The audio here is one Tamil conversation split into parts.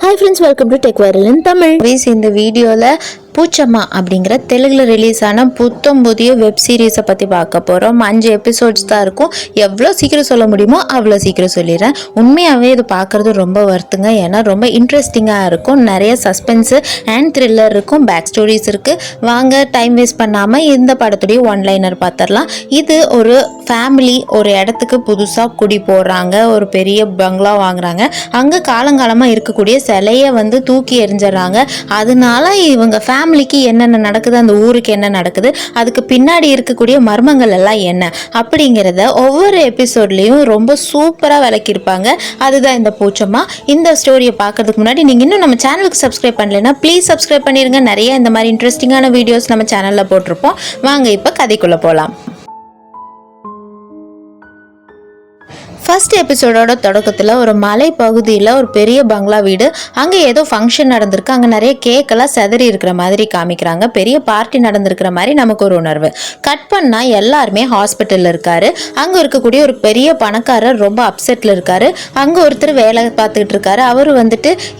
Hi friends, welcome to Tech Viral in Tamil. இந்த வீடியோல பூச்சம்மா அப்படிங்கிற தெலுங்குல ரிலீஸ் ஆன புதிய வெப் சீரிஸை பற்றி பார்க்க போகிறோம். 5 எபிசோட்ஸ் தான் இருக்கும். எவ்வளோ சீக்கிரம் சொல்ல முடியுமோ அவ்வளோ சீக்கிரம் சொல்லிடுறேன். உண்மையாகவே இது பார்க்குறது ரொம்ப வருத்துங்க. ஏன்னா ரொம்ப இன்ட்ரெஸ்டிங்காக இருக்கும். நிறைய சஸ்பென்ஸு அண்ட் த்ரில்லர் இருக்கும். பேக் ஸ்டோரிஸ் இருக்குது. வாங்க டைம் வேஸ்ட் பண்ணாமல் இந்த படத்துடைய ஒன்லைனர் பார்த்துடலாம். இது ஒரு ஃபேமிலி ஒரு இடத்துக்கு புதுசாக குடி போடுறாங்க. ஒரு பெரிய பங்களா வாங்குறாங்க. அங்கே காலங்காலமாக இருக்கக்கூடிய சிலையை தூக்கி எறிஞ்சிடறாங்க. அதனால இவங்க ஃபேமிலிக்கு என்னென்ன நடக்குது, அந்த ஊருக்கு என்ன நடக்குது, அதுக்கு பின்னாடி இருக்கக்கூடிய மர்மங்கள் எல்லாம் என்ன அப்படிங்கிறத ஒவ்வொரு எபிசோட்லேயும் ரொம்ப சூப்பராக விளக்கியிருப்பாங்க. அதுதான் இந்த பூச்சம்மா. இந்த ஸ்டோரியை பார்க்கறதுக்கு முன்னாடி நீங்கள் இன்னும் நம்ம சேனலுக்கு சப்ஸ்கிரைப் பண்ணலைன்னா ப்ளீஸ் சப்ஸ்கிரைப் பண்ணிடுங்க. நிறைய இந்த மாதிரி இன்ட்ரெஸ்டிங்கான வீடியோஸ் நம்ம சேனலில் போட்டிருப்போம். வாங்க இப்போ கதைக்குள்ளே போகலாம். ஃபர்ஸ்ட் எபிசோடோட தொடக்கத்தில் ஒரு மலை பகுதியில் ஒரு பெரிய பங்களா வீடு, அங்கே ஏதோ ஃபங்க்ஷன் நடந்திருக்கு. அங்கே நிறைய கேக்கெல்லாம் செதறி இருக்கிற மாதிரி காமிக்கிறாங்க. பெரிய பார்ட்டி நடந்திருக்கிற மாதிரி நமக்கு ஒரு உணர்வு. கட் பண்ணால் எல்லாருமே ஹாஸ்பிட்டலில் இருக்காரு. அங்கே இருக்கக்கூடிய ஒரு பெரிய பணக்காரர் ரொம்ப அப்செட்டில் இருக்காரு. அங்கே ஒருத்தர் வேலை பார்த்துக்கிட்டு இருக்காரு. அவர்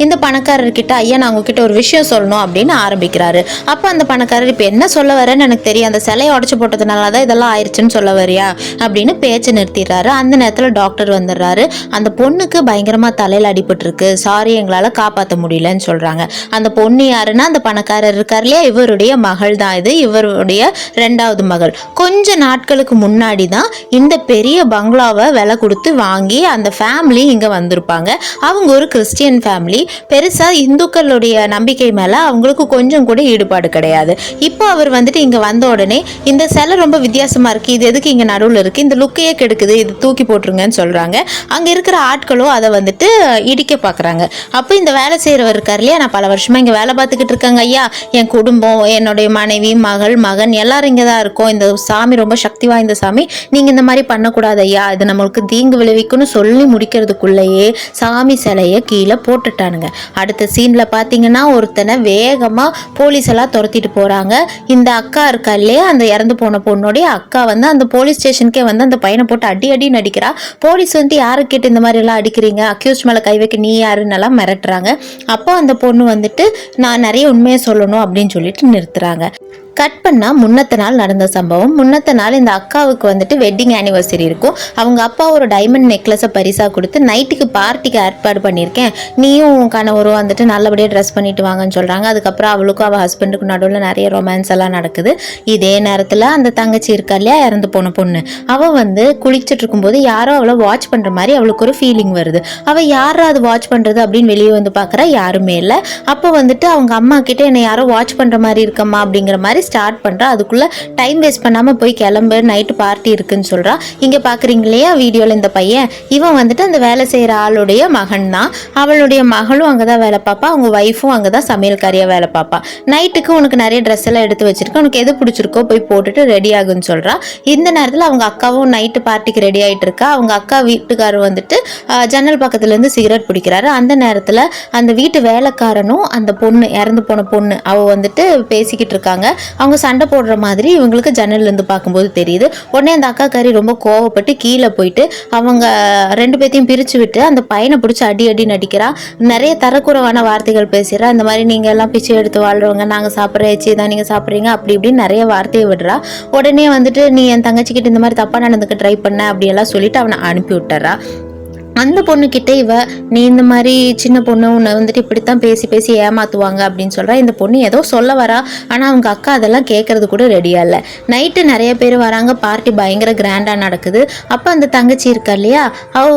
இந்த பணக்காரர்கிட்ட ஐயா நான் உங்ககிட்ட ஒரு விஷயம் சொல்லணும் அப்படின்னு ஆரம்பிக்கிறாரு. அப்போ அந்த பணக்காரர் இப்போ என்ன சொல்ல வரேன்னு எனக்கு தெரியும், அந்த சிலையை உடச்சு போட்டதுனால தான் இதெல்லாம் ஆயிடுச்சுன்னு சொல்ல வரியா அப்படின்னு பேச்சை நிறுத்திடுறாரு. அந்த நேரத்தில் டாக்டர் வந்துடுறாரு. அந்த பொண்ணுக்கு பயங்கரமா தலையில அடிபட்டிருக்கு, சாரி எங்களால காப்பாற்ற முடியலன்னு சொல்றாங்க. அந்த பொண்ணு யாருன்னா அந்த பணக்காரர் இருக்கார் இல்லையா, இவருடைய மகள் தான். இது இவருடைய 2வது மகள். கொஞ்ச நாட்களுக்கு முன்னாடி தான் இந்த பெரிய பங்களாவை விலை கொடுத்து வாங்கி அந்த ஃபேமிலி இங்க வந்திருப்பாங்க. அவங்க ஒரு கிறிஸ்டியன் ஃபேமிலி. பெருசா இந்துக்களுடைய நம்பிக்கை மேல அவங்களுக்கு கொஞ்சம் கூட ஈடுபாடு கிடையாது. இப்போ அவர் இங்க வந்த உடனே இந்த சிலை ரொம்ப வித்தியாசமா இருக்கு, இது எதுக்கு இங்க நடுவில் இருக்கு, இந்த லுக்கையே கெடுக்குது, இது தூக்கி போட்டுருங்கன்னு சொல்றாங்க. அங்க இருக்கிற ஆட்களும் அதை இடிக்க பாக்குறாங்க. அப்போ இந்த வேலை செய்யறவர் இருக்கார் இல்லையா, நான் பல வருஷமா இங்க வேலை பார்த்துக்கிட்டு இருக்காங்க ஐயா, என் குடும்பம், என்னுடைய மனைவி, மகள், மகன் எல்லாரும் இங்கதான் இருக்கோம். இந்த சாமி ரொம்ப சக்தி வாய்ந்த சாமி, நீங்க இந்த மாதிரி பண்ணக்கூடாது ஐயா, இது நம்மளுக்கு தீங்கு விளைவிக்கும்னு சொல்லி முடிக்கிறதுக்குள்ளேயே சாமி சிலைய கீழே போட்டுட்டானுங்க. அடுத்த சீன்ல பாத்தீங்கன்னா ஒருத்தனை வேகமா போலீஸ் எல்லாம் துரத்திட்டு போறாங்க. இந்த அக்கா இருக்கா இல்லையா, அந்த இறந்து போன பொண்ணுடைய அக்கா அந்த போலீஸ் ஸ்டேஷனுக்கே அந்த பையனை போட்டு அடி நடிக்கிறா. போலீஸ் யாரு கேட்டு இந்த மாதிரி எல்லாம் அடிக்கிறீங்க, அக்யூஸ் மேல கை வைக்க நீ யாருன்னு எல்லாம் மிரட்டுறாங்க. அப்போ அந்த பொண்ணு நான் நிறைய உண்மையை சொல்லணும் அப்படின்னு சொல்லிட்டு நிறுத்துறாங்க. கட் பண்ணா முன்னத்த நாள் நடந்த சம்பவம். முன்னத்த நாள் இந்த அக்காவுக்கு வெட்டிங் ஆனிவர்சரி இருக்கும். அவங்க அப்பா ஒரு டைமண்ட் நெக்லஸை பரிசா கொடுத்து நைட்டுக்கு பார்ட்டிக்கு ஏற்பாடு பண்ணியிருக்கேன், நீயும் கணவரும் நல்லபடியாக ட்ரெஸ் பண்ணிட்டு வாங்கன்னு சொல்றாங்க. அதுக்கப்புறம் அவளுக்கும் அவள் ஹஸ்பண்டுக்கும் நடுவில் நிறைய ரொமான்ஸ் எல்லாம் நடக்குது. இதே நேரத்தில் அந்த தங்கச்சி இருக்கா இல்லையா, இறந்து போன பொண்ணு, அவள் குளிச்சுட்டு இருக்கும்போது யாரோ அவளை வாட்ச் பண்ற மாதிரி அவளுக்கு ஒரு ஃபீலிங் வருது. அவள் யாரோ அது வாட்ச் பண்றது அப்படின்னு வெளியே பார்க்குறா, யாருமே இல்லை. அப்போ அவங்க அம்மா கிட்ட என்னை யாரோ வாட்ச் பண்ற மாதிரி இருக்கம்மா அப்படிங்கிற மாதிரி ஸ்டார்ட் பண்றா. அதுக்குள்ள டைம் வேஸ்ட் பண்ணாம போய் கிளம்பு, நைட்டு பார்ட்டி இருக்குன்னு சொல்றா. இங்க பாக்குறீங்க இல்லையா வீடியோல இந்த பையன், இவன் அந்த வேலை செய்யற ஆளுடைய மகன் தான். அவளுடைய மகளும் அங்கதான் வேலை பார்ப்பா, அவங்க ஒய்ஃபும் அங்கதான் சமையல்காரியா வேலை பார்ப்பா. நைட்டுக்கு உனக்கு நிறைய ட்ரெஸ் எல்லாம் எடுத்து வச்சிருக்க, உனக்கு எது பிடிச்சிருக்கோ போய் போட்டுட்டு ரெடி ஆகுன்னு சொல்றா. இந்த நேரத்துல அவங்க அக்காவும் நைட்டு பார்ட்டிக்கு ரெடி ஆயிட்டு இருக்கா. அவங்க அக்கா வீட்டுக்காரர் ஜன்னல் பக்கத்துல இருந்து சிகரெட் பிடிக்கிறாரு. அந்த நேரத்துல அந்த வீட்டு வேலைக்காரனும் அந்த பொண்ணு, இறந்து போன பொண்ணு, அவ பேசிக்கிட்டு இருக்காங்க. அவங்க சண்டை போடுற மாதிரி இவங்களுக்கு ஜன்னல்ல இருந்து பார்க்கும்போது தெரியுது. உடனே அந்த அக்கா காரி ரொம்ப கோவப்பட்டு கீழே போயிட்டு அவங்க 2 பேத்தையும் பிரிச்சு விட்டு அந்த பையனை பிடிச்சி அடி நடிக்கிறா. நிறைய தரக்குறைவான வார்த்தைகள் பேசுறா. இந்த மாதிரி நீங்க எல்லாம் பிச்சை எடுத்து வாழ்றவங்க, நாங்க சாப்பிட்ற எச்சி தான் நீங்க சாப்பிட்றீங்க, அப்படி இப்படின்னு நிறைய வார்த்தையை விடுறா. உடனே நீ என் தங்கச்சிக்கிட்ட இந்த மாதிரி தப்பா நடந்துக்க ட்ரை பண்ண அப்படியெல்லாம் சொல்லிட்டு அவனை அனுப்பி விட்டுறா. அந்த பொண்ணுக்கிட்ட நீ இந்த மாதிரி சின்ன பொண்ணு உன்னை இப்படித்தான் பேசி ஏமாத்துவாங்க அப்படின்னு சொல்றா. இந்த பொண்ணு ஏதோ சொல்ல வரா, ஆனா அவங்க அக்கா அதெல்லாம் கேட்கறது கூட ரெடியா இல்லை. நைட்டு நிறைய பேர் வராங்க, பார்ட்டி பயங்கர கிராண்டா நடக்குது. அப்ப அந்த தங்கச்சி இருக்கா இல்லையா, அவ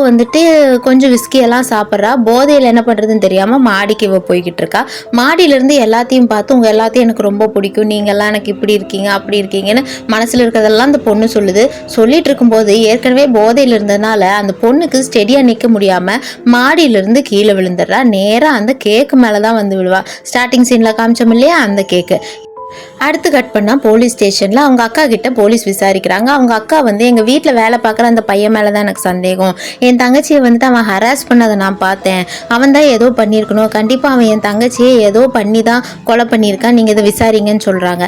கொஞ்சம் விஸ்கி எல்லாம் சாப்பிட்றா. போதையில என்ன பண்றதுன்னு தெரியாம மாடிக்கு இவ போய்கிட்டு இருக்கா. மாடியில இருந்து எல்லாத்தையும் பார்த்து உங்க எல்லாத்தையும் எனக்கு ரொம்ப பிடிக்கும், நீங்க எல்லாம் எனக்கு இப்படி இருக்கீங்க அப்படி இருக்கீங்கன்னு மனசுல இருக்கிறதெல்லாம் அந்த பொண்ணு சொல்லுது. சொல்லிட்டு இருக்கும்போது ஏற்கனவே போதையில இருந்ததுனால அந்த பொண்ணுக்கு ஸ்டெடியா நிக்க முடியாம மாடியிலிருந்து கீழே விழுந்துடுறா. நேரா அந்த கேக்கு மேலதான் விழுவா. ஸ்டார்டிங் சீன்ல காமிச்சோம் இல்லையா அந்த கேக்கு. அடுத்து கட் பண்ணா போலீஸ் ஸ்டேஷன்ல அவங்க அக்கா கிட்ட போலீஸ் விசாரிக்கிறாங்க. அவங்க அக்கா எங்க வீட்டுல வேலை பார்க்குற அந்த பையன் மேலதான் எனக்கு சந்தேகம், என் தங்கச்சியை அவன் ஹராஸ் பண்ணதை நான் பார்த்தேன், அவன் தான் ஏதோ பண்ணியிருக்கணும், கண்டிப்பா அவன் என் தங்கச்சியை ஏதோ பண்ணி தான் கொலை பண்ணியிருக்கான், நீங்க இதை விசாரிங்கன்னு சொல்றாங்க.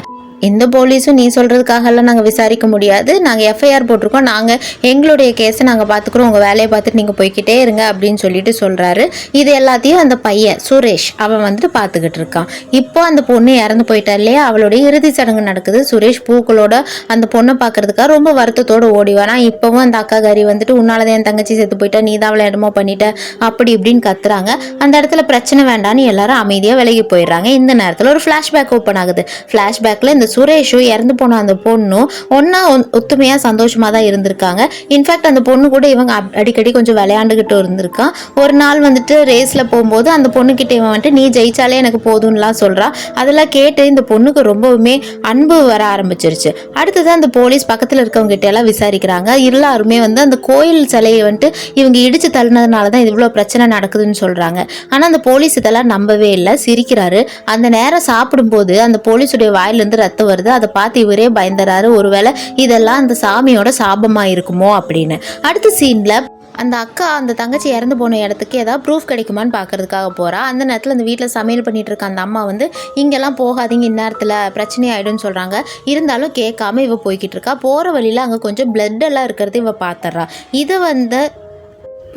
இந்த போலீஸும் நீ சொல்கிறதுக்காகலாம் நாங்கள் விசாரிக்க முடியாது, நாங்கள் எஃப்ஐஆர் போட்டிருக்கோம், நாங்கள் எங்களுடைய கேஸை நாங்கள் பார்த்துக்குறோம், உங்கள் வேலையை பார்த்துட்டு நீங்கள் போய்கிட்டே இருங்க அப்படின்னு சொல்லிட்டு சொல்கிறாரு. இது எல்லாத்தையும் அந்த பையன் சுரேஷ் அவன் வந்துட்டு பார்த்துக்கிட்டு இருக்கான். இப்போ அந்த பொண்ணு இறந்து போயிட்டா இல்லையா, அவளுடைய இறுதி சடங்கு நடக்குது. சுரேஷ் பூக்களோட அந்த பொண்ணை பார்க்கறதுக்காக ரொம்ப வருத்தத்தோடு ஓடி வரான். இப்போவும் அந்த அக்காகாரி வந்துட்டு உன்னாலதான் என் தங்கச்சி செத்து போயிட்டா, நீ தான் அவளை இடமோ பண்ணிட்ட அப்படி இப்படின்னு கத்துறாங்க. அந்த இடத்துல பிரச்சனை வேண்டான்னு எல்லாரும் அமைதியாக விலகி போயிடுறாங்க. இந்த நேரத்தில் ஒரு ஃப்ளாஷ்பேக் ஓப்பன் ஆகுது. ஃப்ளாஷ்பேக்கில் இந்த சுரேஷும் இறந்து போன அந்த பொண்ணும் ஒன்னா ஒத்துமையா சந்தோஷமா தான் இருந்திருக்காங்க. இன்ஃபேக்ட் அந்த பொண்ணு கூட இவங்க அடிக்கடி கொஞ்சம் விளையாண்டுகிட்டு இருந்திருக்கான். ஒரு நாள் வந்துட்டு ரேஸ்ல போகும்போது அந்த பொண்ணுகிட்ட இவன் வந்துட்டு நீ ஜெயிச்சாலே எனக்கு போதும்லாம் சொல்றா. அதெல்லாம் கேட்டு இந்த பொண்ணுக்கு ரொம்பவுமே அன்பு வர ஆரம்பிச்சிருச்சு. அடுத்ததான் அந்த போலீஸ் பக்கத்துல இருக்கவங்க கிட்ட எல்லாம் விசாரிக்கிறாங்க. எல்லாருமே வந்து அந்த கோயில் சிலையை வந்துட்டு இவங்க இடிச்சு தள்ளினதுனாலதான் இது இவ்வளவு பிரச்சனை நடக்குதுன்னு சொல்றாங்க. ஆனா அந்த போலீஸ் இதெல்லாம் நம்பவே இல்லை, சிரிக்கிறாரு. அந்த நேரம் சாப்பிடும்போது அந்த போலீஸுடைய வாயிலிருந்து ரத்தம் வருது. அதை பார்த்து இவரே பயந்துறாரு, ஒருவேளை இதெல்லாம் அந்த சாமியோட சாபமா இருக்குமோ அப்படின்னு. அடுத்த சீன்ல அந்த அக்கா அந்த தங்கச்சி இறந்து போன இடத்துக்கு ஏதாவது ப்ரூஃப் கிடைக்குமான்னு பார்க்கறதுக்காக போகிறா. அந்த நேரத்தில் அந்த வீட்டில் சமையல் பண்ணிட்டு இருக்க அந்த அம்மா வந்து இங்கெல்லாம் போகாதீங்க, இந்நேரத்தில் பிரச்சனை ஆகிடும்னு சொல்கிறாங்க. இருந்தாலும் கேட்காம இவ போய்கிட்டு இருக்கா. போகிற வழியில் அங்கே கொஞ்சம் பிளட் எல்லாம் இருக்கிறது இவ பார்த்துட்றா. இதை வந்து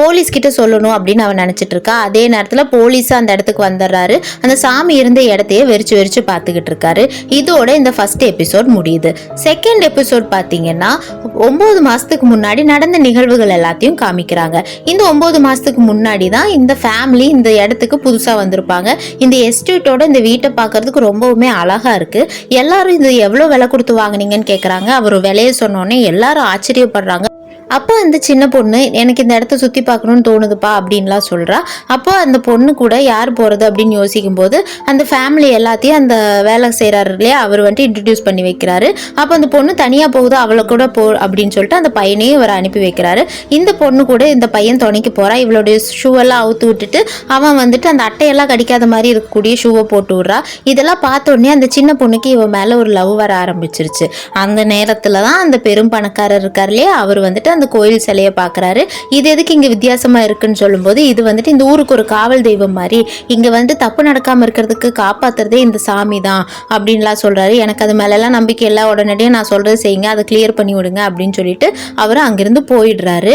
போலீஸ்கிட்ட சொல்லணும் அப்படின்னு அவன் நினச்சிட்டு இருக்கா. அதே நேரத்தில் போலீஸ் அந்த இடத்துக்கு வந்துடுறாரு. அந்த சாமி இருந்த இடத்தையே வெறிச்சு பார்த்துக்கிட்டு இருக்காரு. இதோட இந்த ஃபர்ஸ்ட் எபிசோட் முடியுது. செகண்ட் எபிசோட் பார்த்தீங்கன்னா 9 மாதத்துக்கு முன்னாடி நடந்த நிகழ்வுகள் எல்லாத்தையும் காமிக்கிறாங்க. இந்த 9 மாதத்துக்கு முன்னாடி தான் இந்த ஃபேமிலி இந்த இடத்துக்கு புதுசாக வந்திருப்பாங்க. இந்த எஸ்டேட்டோட இந்த வீட்டை பார்க்கறதுக்கு ரொம்பவுமே அழகா இருக்கு. எல்லாரும் இது எவ்வளோ விலை கொடுத்து வாங்கினீங்கன்னு கேட்குறாங்க. அவர் விலையை சொன்னோன்னே எல்லாரும் ஆச்சரியப்படுறாங்க. அப்போ அந்த சின்ன பொண்ணு எனக்கு இந்த இடத்த சுற்றி பார்க்கணுன்னு தோணுதுப்பா அப்படின்லாம் சொல்கிறா. அப்போ அந்த பொண்ணு கூட யார் போகிறது அப்படின்னு யோசிக்கும் போது அந்த ஃபேமிலி எல்லாத்தையும் அந்த வேலை செய்கிறாரு இல்லையா, அவர் வந்துட்டு இன்ட்ரடியூஸ் பண்ணி வைக்கிறாரு. அப்போ அந்த பொண்ணு தனியாக போகுது, அவளை கூட போ அப்படின்னு சொல்லிட்டு அந்த பையனையும் இவர் அனுப்பி வைக்கிறாரு. இந்த பொண்ணு கூட இந்த பையன் துணைக்கு போகிறா. இவளுடைய ஷூவெல்லாம் அவுத்து விட்டுட்டு அவன் வந்துட்டு அந்த அட்டையெல்லாம் கடிக்காத மாதிரி இருக்கக்கூடிய ஷூவை போட்டு விட்றா. இதெல்லாம் பார்த்தோன்னே அந்த சின்ன பொண்ணுக்கு இவன் மேலே ஒரு லவ் வர ஆரம்பிச்சிருச்சு. அந்த நேரத்தில் தான் அந்த பெரும் பணக்காரர் இருக்கார் இல்லையா, அவர் வந்துட்டு அந்த கோயில் சிலையை பார்க்குறாரு. இது எதுக்கு இங்கே வித்தியாசமாக இருக்குன்னு சொல்லும்போது இது வந்துட்டு இந்த ஊருக்கு ஒரு காவல் தெய்வம் மாதிரி, இங்கே வந்து தப்பு நடக்காமல் இருக்கிறதுக்கு காப்பாற்றுறதே இந்த சாமி தான் அப்படின்லாம் சொல்கிறாரு. எனக்கு அது மேலெல்லாம் நம்பிக்கை இல்லை, உடனடியாக நான் சொல்கிறது செய்யுங்க, அதை கிளியர் பண்ணி விடுங்க அப்படின்னு சொல்லிட்டு அவர் அங்கேருந்து போயிடுறாரு.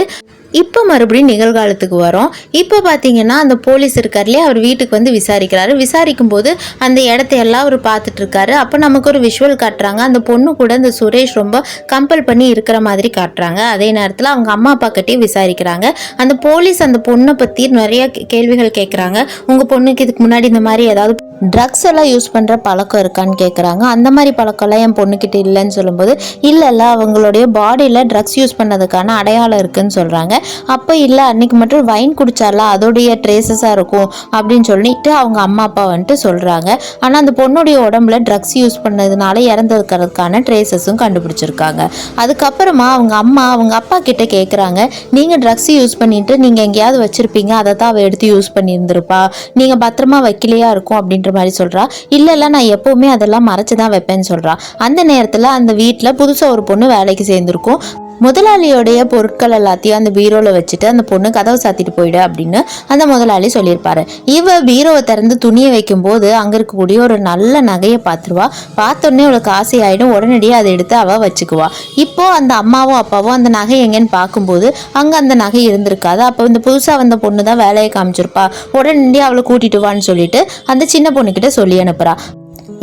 இப்போ மறுபடியும் நிகழ்காலத்துக்கு வரோம். இப்போ பார்த்தீங்கன்னா அந்த போலீஸ் இருக்கார்லையே, அவர் வீட்டுக்கு வந்து விசாரிக்கிறாரு. விசாரிக்கும் போது அந்த இடத்தையெல்லாம் அவர் பார்த்துட்டு இருக்காரு. அப்போ நமக்கு ஒரு விஷுவல் காட்டுறாங்க. அந்த பொண்ணு கூட இந்த சுரேஷ் ரொம்ப கம்பல் பண்ணி இருக்கிற மாதிரி காட்டுறாங்க. அதே நேரத்தில் அவங்க அம்மா அப்பா கிட்டே விசாரிக்கிறாங்க. அந்த போலீஸ் அந்த பொண்ணை பற்றி நிறைய கேள்விகள் கேட்குறாங்க. உங்கள் பொண்ணுக்கு இதுக்கு முன்னாடி இந்த மாதிரி ஏதாவது ட்ரக்ஸ் எல்லாம் யூஸ் பண்ணுற பழக்கம் இருக்கான்னு கேட்குறாங்க. அந்த மாதிரி பழக்கம்லாம் என் பொண்ணுக்கிட்ட இல்லைன்னு சொல்லும்போது இல்லை அவங்களுடைய பாடியில் ட்ரக்ஸ் யூஸ் பண்ணதுக்கான அடையாளம் இருக்குன்னு சொல்கிறாங்க. அப்போ இல்லை அன்னைக்கு மட்டும் வைன் குடிச்சாலாம் அதோடைய ட்ரேசஸாக இருக்கும் அப்படின்னு சொல்லிட்டு அவங்க அம்மா அப்பா வந்துட்டு சொல்கிறாங்க. ஆனால் அந்த பொண்ணுடைய உடம்புல ட்ரக்ஸ் யூஸ் பண்ணதுனால இறந்துருக்கிறதுக்கான ட்ரேசஸும் கண்டுபிடிச்சிருக்காங்க. அதுக்கப்புறமா அவங்க அம்மா அவங்க அப்பா கிட்ட கேட்குறாங்க, நீங்கள் ட்ரக்ஸ் யூஸ் பண்ணிட்டு நீங்கள் எங்கேயாவது வச்சுருப்பீங்க, அதை தான் அவள் எடுத்து யூஸ் பண்ணியிருந்திருப்பா, நீங்கள் பத்திரமா வைக்கலையா இருக்கும் அப்படின்ற மாதிரி சொல்கிறா. இல்லை நான் எப்போவுமே அதெல்லாம் மறைச்சு தான் வைப்பேன்னு சொல்கிறா. அந்த நேரத்தில் அந்த வீட்டில் புதுசாக ஒரு பொண்ணு வேலைக்கு சேர்ந்துருக்கும். முதலாளியோடைய பொருட்கள் எல்லாத்தையும் அந்த பீரோவில் வச்சுட்டு அந்த பொண்ணு கதவை சாத்திட்டு போயிடு அப்படின்னு அந்த முதலாளி சொல்லியிருப்பாரு. இவ பீரோவை திறந்து துணியை வைக்கும் போது அங்கே இருக்கக்கூடிய ஒரு நல்ல நகையை பார்த்துருவா. பார்த்தோன்னே அவளுக்கு ஆசை ஆகிடும். உடனடியாக அதை எடுத்து அவள் வச்சுக்குவா. இப்போ அந்த அம்மாவும் அப்பாவும் அந்த நகை எங்கன்னு பார்க்கும்போது அங்கே அந்த நகை இருந்திருக்காது. அப்போ இந்த புதுசாக வந்த பொண்ணு தான் வேலையை காமிச்சிருப்பா. உடனடியாக அவளை கூட்டிட்டு வான்னு சொல்லிட்டு அந்த சின்ன பொண்ணுக்கிட்ட சொல்லி அனுப்புறா.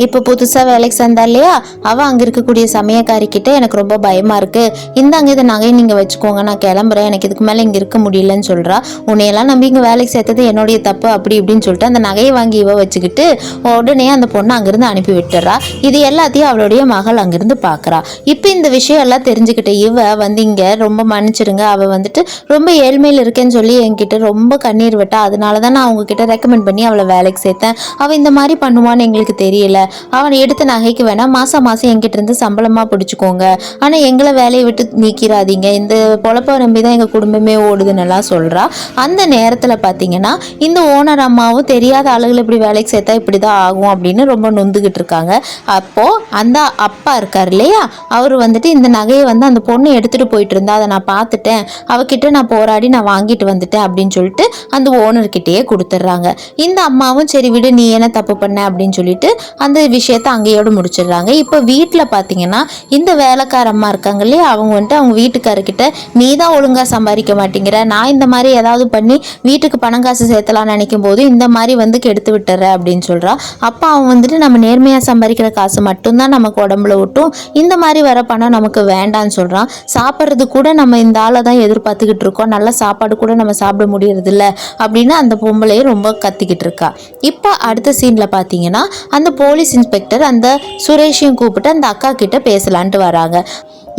இப்போ புதுசாக வேலைக்கு சேர்ந்தா இல்லையா, அவள் அங்கே இருக்கக்கூடிய சமயக்காரிக்கிட்ட எனக்கு ரொம்ப பயமாக இருக்குது, இந்தாங்க இதை நகையை நீங்கள் வச்சுக்கோங்க, நான் கிளம்புறேன், எனக்கு இதுக்கு மேலே இங்கே இருக்க முடியலன்னு சொல்கிறா. உன்னையெல்லாம் நம்பி இங்கே வேலைக்கு சேர்த்தது என்னுடைய தப்பு அப்படி இப்படின்னு சொல்லிட்டு அந்த நகையை வாங்கி இவ வச்சுக்கிட்டு உடனே அந்த பொண்ணை அங்கேருந்து அனுப்பி விட்டுறா. இது எல்லாத்தையும் அவளுடைய மகள் அங்கேருந்து பார்க்குறா. இப்போ இந்த விஷயம் எல்லாம் தெரிஞ்சுக்கிட்ட இவ வந்து இங்கே ரொம்ப மன்னிச்சிருங்க, அவள் வந்துட்டு ரொம்ப ஏழ்மையில் இருக்கேன்னு சொல்லி என்கிட்ட ரொம்ப கண்ணீர் விட்டா, அதனால தான் நான் அவங்கக்கிட்ட ரெக்கமெண்ட் பண்ணி அவளை வேலைக்கு சேர்த்தேன். அவள் இந்த மாதிரி பண்ணுவான்னு எங்களுக்கு தெரியல, அவன் எடுத்த நகைக்கு வேணா மாசம் என்கிட்ட இருந்து சம்பளமா பிடிச்சிக்கோங்க, ஆனா எங்களை வேலையை விட்டு நீக்கிறாதீங்க, இந்த பொழப்ப நம்பிதான் எங்க குடும்பமே ஓடுதுன்னு சொல்றா. அந்த நேரத்துல பாத்தீங்கன்னா இந்த ஓனர் அம்மாவும் தெரியாத ஆளுகளை இப்படி வேலைக்கு சேர்த்தா இப்படிதான் ஆகும் அப்படின்னு ரொம்ப நொந்துகிட்டு இருக்காங்க. அப்போ அந்த அப்பா இருக்காரு இல்லையா, அவரு வந்துட்டு இந்த நகையை வந்து அந்த பொண்ணு எடுத்துட்டு போயிட்டு இருந்தா, அதை நான் பார்த்துட்டேன், அவகிட்ட நான் போராடி நான் வாங்கிட்டு வந்துட்டேன் அப்படின்னு சொல்லிட்டு அந்த ஓனர்கிட்டயே கொடுத்துட்றாங்க. இந்த அம்மாவும் சரி விடு, நீ என்ன தப்பு பண்ண அப்படின்னு சொல்லிட்டு அந்த விஷயத்த அங்கேயோடு முடிச்சிடுறாங்க. இப்போ வீட்டில் பார்த்தீங்கன்னா இந்த வேலைக்கார அம்மா இருக்காங்க இல்லையா, அவங்க வந்துட்டு அவங்க வீட்டுக்காரர்கிட்ட நீ தான் ஒழுங்காக சம்பாதிக்க மாட்டேங்கிற, நான் இந்த மாதிரி ஏதாவது பண்ணி வீட்டுக்கு பணம் காசு சேர்த்தலாம்னு நினைக்கும் போது இந்த மாதிரி வந்து கெடுத்து விட்டுற அப்படின்னு சொல்கிறா. அப்போ அவன் வந்துட்டு நம்ம நேர்மையாக சம்பாதிக்கிற காசு மட்டும்தான் நமக்கு உடம்புல விட்டும், இந்த மாதிரி வர பணம் நமக்கு வேண்டான்னு சொல்கிறான். சாப்பிட்றது கூட நம்ம இந்த ஆளை தான் எதிர்பார்த்துக்கிட்டு இருக்கோம், நல்ல சாப்பாடு கூட நம்ம சாப்பிட முடியறது இல்லை அப்படின்னு அந்த பொம்பளையே ரொம்ப கத்திக்கிட்டு இருக்கா. இப்போ அடுத்த சீனில் பார்த்தீங்கன்னா அந்த போலீஸ் இன்ஸ்பெக்டர் அந்த சுரேஷையும் கூப்பிட்டு அந்த அக்கா கிட்ட பேசலான்ட்டு வராங்க.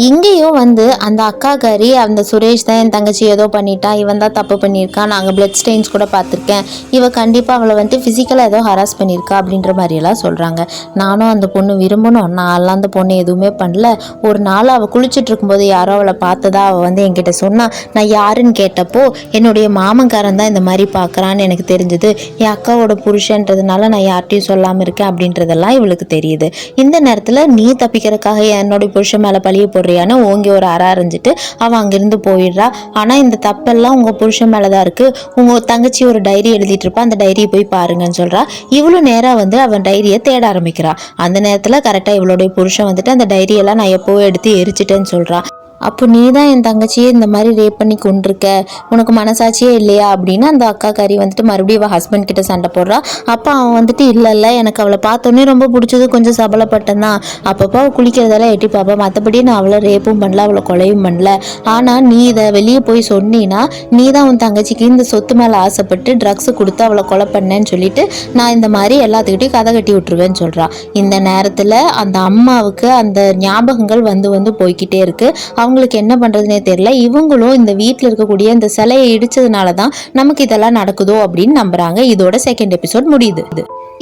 இங்கேயும் வந்து அந்த அக்காக்காரி அந்த சுரேஷ் தான் என் தங்கச்சி ஏதோ பண்ணிட்டா, இவன் தான் தப்பு பண்ணியிருக்கான், நாங்கள் பிளட் ஸ்டெயின்ஸ் கூட பார்த்துருக்கேன், இவ கண்டிப்பாக அவளை வந்துட்டு ஃபிசிக்கலாக ஏதோ ஹராஸ் பண்ணியிருக்கா அப்படின்ற மாதிரியெல்லாம் சொல்கிறாங்க. நானும் அந்த பொண்ணு விரும்பணும், நான்லாம் அந்த பொண்ணு எதுவுமே பண்ணல. ஒரு நாள் அவள் குளிச்சுட்டு இருக்கும்போது யாரோ அவளை பார்த்ததா அவள் வந்து என்கிட்ட சொன்னா. நான் யாருன்னு கேட்டப்போ என்னுடைய மாமன்காரன் தான் இந்த மாதிரி பார்க்குறான்னு எனக்கு தெரிஞ்சது. என் அக்காவோட புருஷன்றதுனால நான் யார்ட்டையும் சொல்லாமல் இருக்கேன் அப்படின்றதெல்லாம் இவளுக்கு தெரியுது. இந்த நேரத்தில் நீ தப்பிக்கிறதுக்காக என்னுடைய புருஷன் மேலே பழிய போடுறியான்னு ஓங்கி ஒரு அரைஞ்சிட்டு அவன் அங்கிருந்து போயிடுறா. ஆனா இந்த தப்பெல்லாம் உங்க புருஷன் மேலதான் இருக்கு, உங்க தங்கச்சி ஒரு டைரி எழுதிட்டு இருப்பா, அந்த டைரியை போய் பாருங்கன்னு சொல்றா. இவ்வளவு நேரம் வந்து அவன் டைரியை தேட ஆரம்பிக்கிறா. அந்த நேரத்துல கரெக்டா இவளுடைய புருஷன் வந்துட்டு அந்த டைரியெல்லாம் நான் எப்போ எடுத்து எரிச்சிட்டேன்னு சொல்றா. அப்போ நீ தான் என் தங்கச்சியே இந்த மாதிரி ரேப் பண்ணி கொண்டிருக்க, உனக்கு மனசாட்சியே இல்லையா அப்படின்னு அந்த அக்காக்காரி வந்துட்டு மறுபடியும் அவள் ஹஸ்பண்ட் கிட்ட சண்டை போடுறா. அப்போ அவன் வந்துட்டு இல்லை எனக்கு அவளை பார்த்தோன்னே ரொம்ப பிடிச்சது, கொஞ்சம் சபலப்பட்டேன் தான், அப்பப்போ அவள் குளிக்கிறதெல்லாம் எட்டி பார்ப்பேன், மற்றபடி நான் அவளை ரேப்பும் பண்ணல, அவளை கொலையும் பண்ணல. ஆனால் நீ இதை வெளியே போய் சொன்னீன்னா நீ தான் உன் தங்கச்சிக்கு இந்த சொத்து மேலே ஆசைப்பட்டு ட்ரக்ஸ் கொடுத்து அவளை கொலை பண்ணேன்னு சொல்லிட்டு நான் இந்த மாதிரி எல்லாத்துக்கிட்டையும் கதை கட்டி விட்டுருவேன்னு சொல்கிறா. இந்த நேரத்தில் அந்த அம்மாவுக்கு அந்த ஞாபகங்கள் வந்து வந்து போய்கிட்டே இருக்கு. அவங்களுக்கு என்ன பண்றதுனே தெரியல. இவங்களும் இந்த வீட்டில் இருக்கக்கூடிய இந்த சிலையை இடிச்சதுனால தான் நமக்கு இதெல்லாம் நடக்குதோ அப்படின்னு நம்புறாங்க. இதோட செகண்ட் எபிசோட் முடியுது.